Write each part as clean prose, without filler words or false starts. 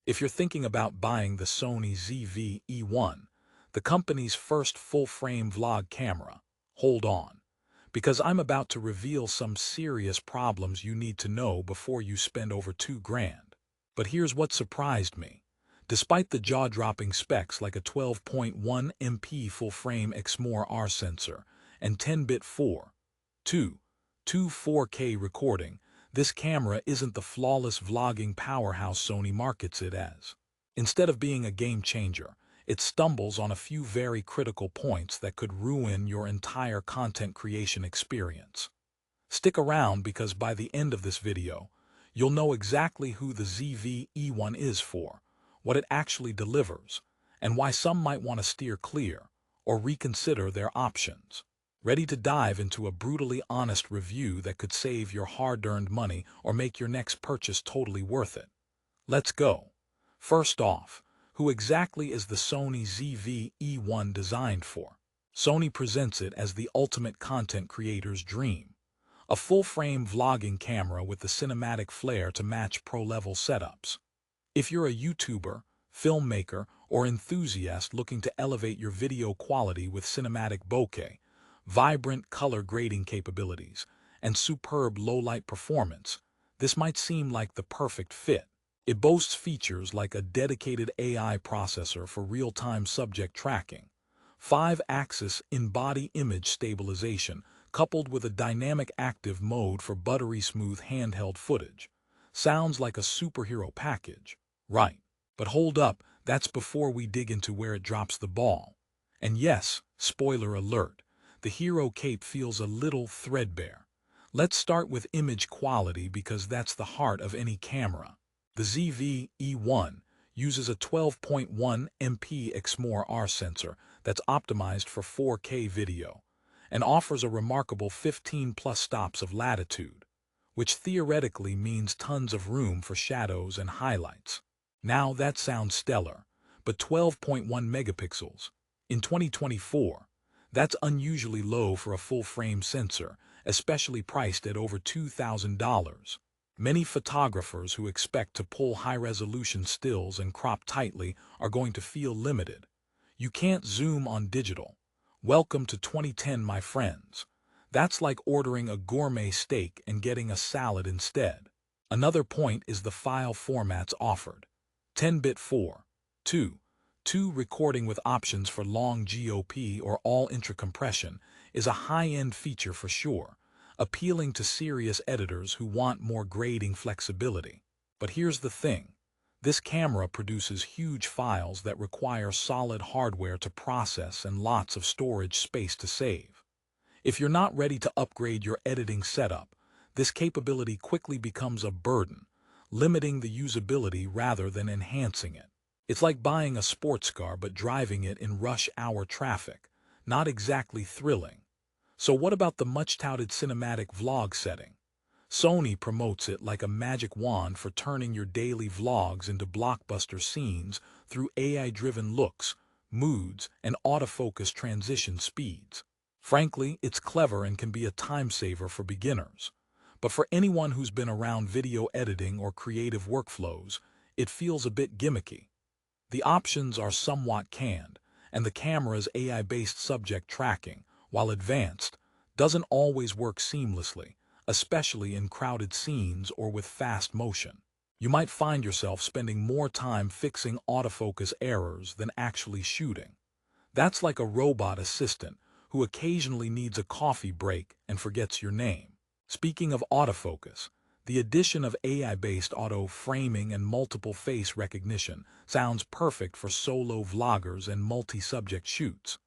If you're thinking about buying the Sony ZV-E1, the company's first full-frame vlog camera, hold on, because I'm about to reveal some serious problems you need to know before you spend over $2,000. But here's what surprised me. Despite the jaw-dropping specs like a 12.1 MP full-frame XMOR sensor and 10-bit 4.2 recording, this camera isn't the flawless vlogging powerhouse Sony markets it as. Instead of being a game changer, it stumbles on a few very critical points that could ruin your entire content creation experience. Stick around because by the end of this video, you'll know exactly who the ZV-E1 is for, what it actually delivers, and why some might want to steer clear or reconsider their options. Ready to dive into a brutally honest review that could save your hard-earned money or make your next purchase totally worth it? Let's go. First off, who exactly is the Sony ZV-E1 designed for? Sony presents it as the ultimate content creator's dream. A full-frame vlogging camera with the cinematic flair to match pro-level setups. If you're a YouTuber, filmmaker, or enthusiast looking to elevate your video quality with cinematic bokeh, vibrant color grading capabilities, and superb low-light performance, this might seem like the perfect fit. It boasts features like a dedicated AI processor for real-time subject tracking, 5-axis in-body image stabilization, coupled with a dynamic active mode for buttery smooth handheld footage. Sounds like a superhero package, right? But hold up, that's before we dig into where it drops the ball. And yes, spoiler alert, the hero cape feels a little threadbare. Let's start with image quality because that's the heart of any camera. The ZV-E1 uses a 12.1 MP XMOR sensor that's optimized for 4K video and offers a remarkable 15+ stops of latitude, which theoretically means tons of room for shadows and highlights. Now that sounds stellar, but 12.1 megapixels in 2024, that's unusually low for a full-frame sensor, especially priced at over $2,000. Many photographers who expect to pull high-resolution stills and crop tightly are going to feel limited. You can't zoom on digital. Welcome to 2010, my friends. That's like ordering a gourmet steak and getting a salad instead. Another point is the file formats offered. 10-bit 4.2 recording with options for long GOP or all-intra compression is a high-end feature for sure, appealing to serious editors who want more grading flexibility. But here's the thing. This camera produces huge files that require solid hardware to process and lots of storage space to save. If you're not ready to upgrade your editing setup, this capability quickly becomes a burden, limiting the usability rather than enhancing it. It's like buying a sports car but driving it in rush-hour traffic. Not exactly thrilling. So what about the much-touted cinematic vlog setting? Sony promotes it like a magic wand for turning your daily vlogs into blockbuster scenes through AI-driven looks, moods, and autofocus transition speeds. Frankly, it's clever and can be a time saver for beginners. But for anyone who's been around video editing or creative workflows, it feels a bit gimmicky. The options are somewhat canned, and the camera's AI-based subject tracking, while advanced, doesn't always work seamlessly, especially in crowded scenes or with fast motion. You might find yourself spending more time fixing autofocus errors than actually shooting. That's like a robot assistant who occasionally needs a coffee break and forgets your name. Speaking of autofocus, the addition of AI-based auto-framing and multiple face recognition sounds perfect for solo vloggers and multi-subject shoots.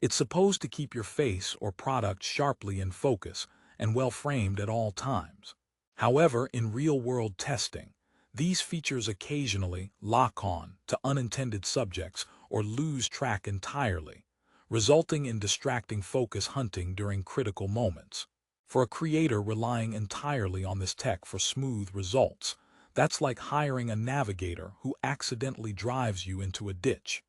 It's supposed to keep your face or product sharply in focus and well-framed at all times. However, in real-world testing, these features occasionally lock on to unintended subjects or lose track entirely, resulting in distracting focus hunting during critical moments. For a creator relying entirely on this tech for smooth results, that's like hiring a navigator who accidentally drives you into a ditch.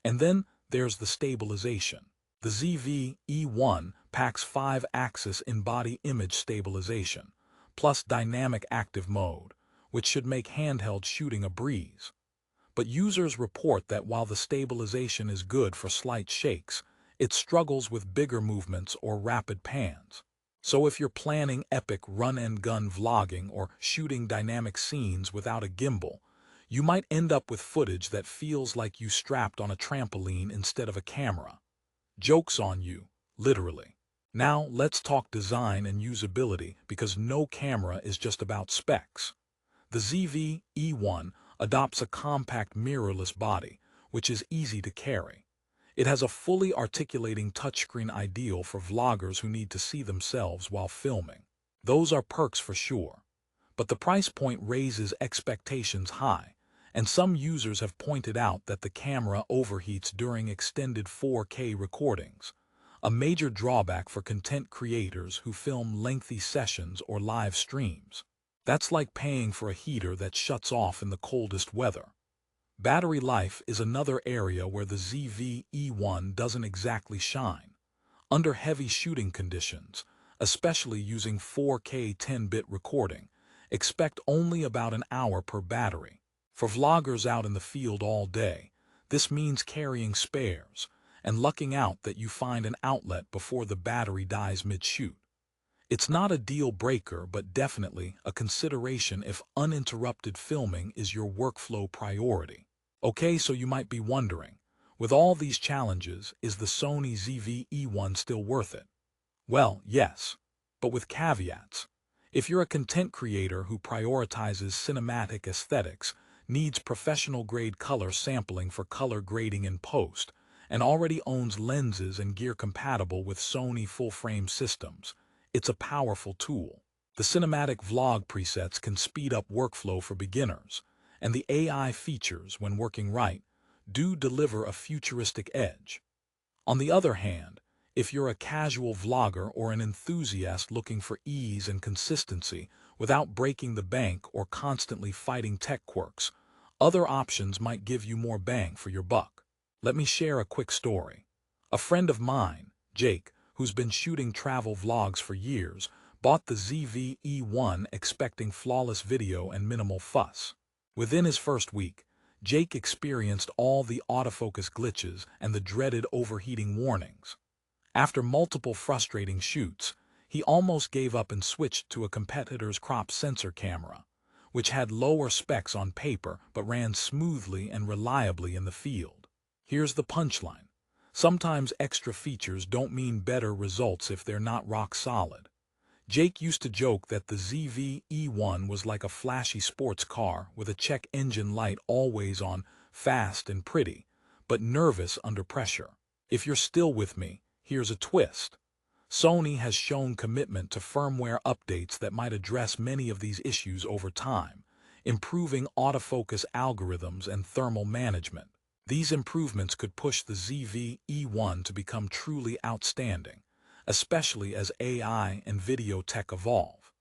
And then there's the stabilization. The ZV-E1 packs 5-axis in-body image stabilization, plus dynamic active mode, which should make handheld shooting a breeze. But users report that while the stabilization is good for slight shakes, it struggles with bigger movements or rapid pans. So if you're planning epic run-and-gun vlogging or shooting dynamic scenes without a gimbal, you might end up with footage that feels like you strapped on a trampoline instead of a camera. Joke's on you, literally. Now let's talk design and usability, because no camera is just about specs. The ZV-E1 adopts a compact mirrorless body, which is easy to carry. It has a fully articulating touchscreen, ideal for vloggers who need to see themselves while filming. Those are perks for sure. But the price point raises expectations high, and some users have pointed out that the camera overheats during extended 4K recordings, a major drawback for content creators who film lengthy sessions or live streams. That's like paying for a heater that shuts off in the coldest weather. Battery life is another area where the ZV-E1 doesn't exactly shine. Under heavy shooting conditions, especially using 4K 10-bit recording, expect only about an hour per battery. For vloggers out in the field all day, this means carrying spares and lucking out that you find an outlet before the battery dies mid-shoot. It's not a deal breaker, but definitely a consideration if uninterrupted filming is your workflow priority. Okay, so you might be wondering, with all these challenges, is the Sony ZV-E1 still worth it? Well, yes, but with caveats. If you're a content creator who prioritizes cinematic aesthetics, needs professional-grade color sampling for color grading in post, and already owns lenses and gear compatible with Sony full-frame systems, it's a powerful tool. The cinematic vlog presets can speed up workflow for beginners, and the AI features, when working right, do deliver a futuristic edge. On the other hand, if you're a casual vlogger or an enthusiast looking for ease and consistency without breaking the bank or constantly fighting tech quirks, other options might give you more bang for your buck. Let me share a quick story. A friend of mine, Jake, who's been shooting travel vlogs for years, bought the ZV-E1 expecting flawless video and minimal fuss. Within his first week, Jake experienced all the autofocus glitches and the dreaded overheating warnings. After multiple frustrating shoots, he almost gave up and switched to a competitor's crop sensor camera, which had lower specs on paper but ran smoothly and reliably in the field. Here's the punchline. Sometimes extra features don't mean better results if they're not rock solid. Jake used to joke that the ZV-E1 was like a flashy sports car with a check engine light always on, fast and pretty, but nervous under pressure. If you're still with me, here's a twist. Sony has shown commitment to firmware updates that might address many of these issues over time, improving autofocus algorithms and thermal management. These improvements could push the ZV-E1 to become truly outstanding, especially as AI and video tech evolve.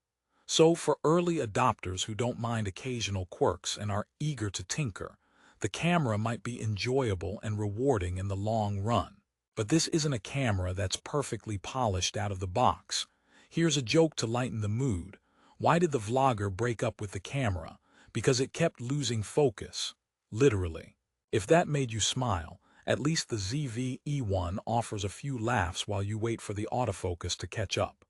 So for early adopters who don't mind occasional quirks and are eager to tinker, the camera might be enjoyable and rewarding in the long run. But this isn't a camera that's perfectly polished out of the box. Here's a joke to lighten the mood. Why did the vlogger break up with the camera? Because it kept losing focus. Literally. If that made you smile, at least the ZV-E1 offers a few laughs while you wait for the autofocus to catch up.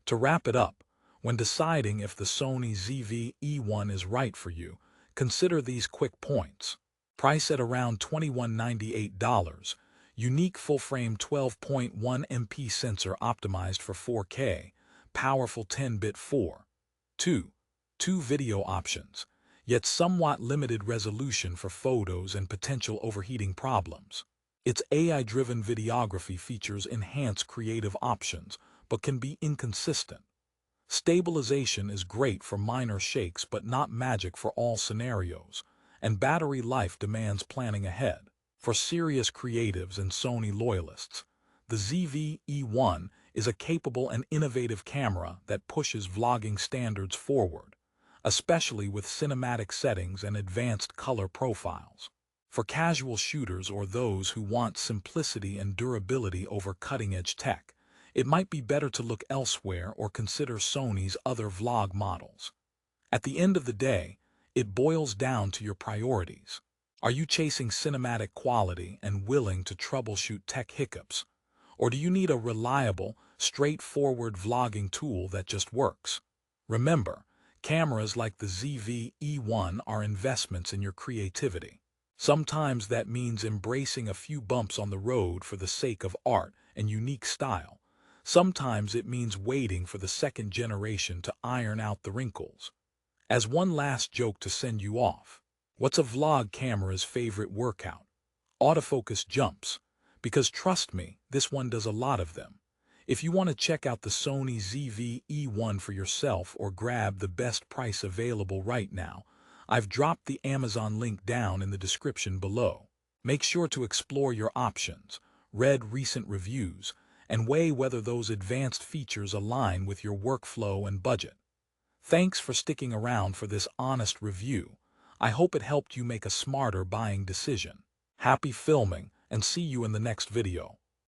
To wrap it up, when deciding if the Sony ZV-E1 is right for you, consider these quick points. Price at around $21.98. Unique full-frame 12.1 MP sensor optimized for 4K, powerful 10-bit 4:2 video options, yet somewhat limited resolution for photos and potential overheating problems. Its AI-driven videography features enhance creative options, but can be inconsistent. Stabilization is great for minor shakes but not magic for all scenarios, and battery life demands planning ahead. For serious creatives and Sony loyalists, the ZV-E1 is a capable and innovative camera that pushes vlogging standards forward, especially with cinematic settings and advanced color profiles. For casual shooters or those who want simplicity and durability over cutting-edge tech, it might be better to look elsewhere or consider Sony's other vlog models. At the end of the day, it boils down to your priorities. Are you chasing cinematic quality and willing to troubleshoot tech hiccups? Or do you need a reliable, straightforward vlogging tool that just works? Remember, cameras like the ZV-E1 are investments in your creativity. Sometimes that means embracing a few bumps on the road for the sake of art and unique style. Sometimes it means waiting for the second generation to iron out the wrinkles. As one last joke to send you off, what's a vlog camera's favorite workout? Autofocus jumps. Because trust me, this one does a lot of them. If you want to check out the Sony ZV-E1 for yourself or grab the best price available right now, I've dropped the Amazon link down in the description below. Make sure to explore your options, read recent reviews, and weigh whether those advanced features align with your workflow and budget. Thanks for sticking around for this honest review. I hope it helped you make a smarter buying decision. Happy filming, and see you in the next video.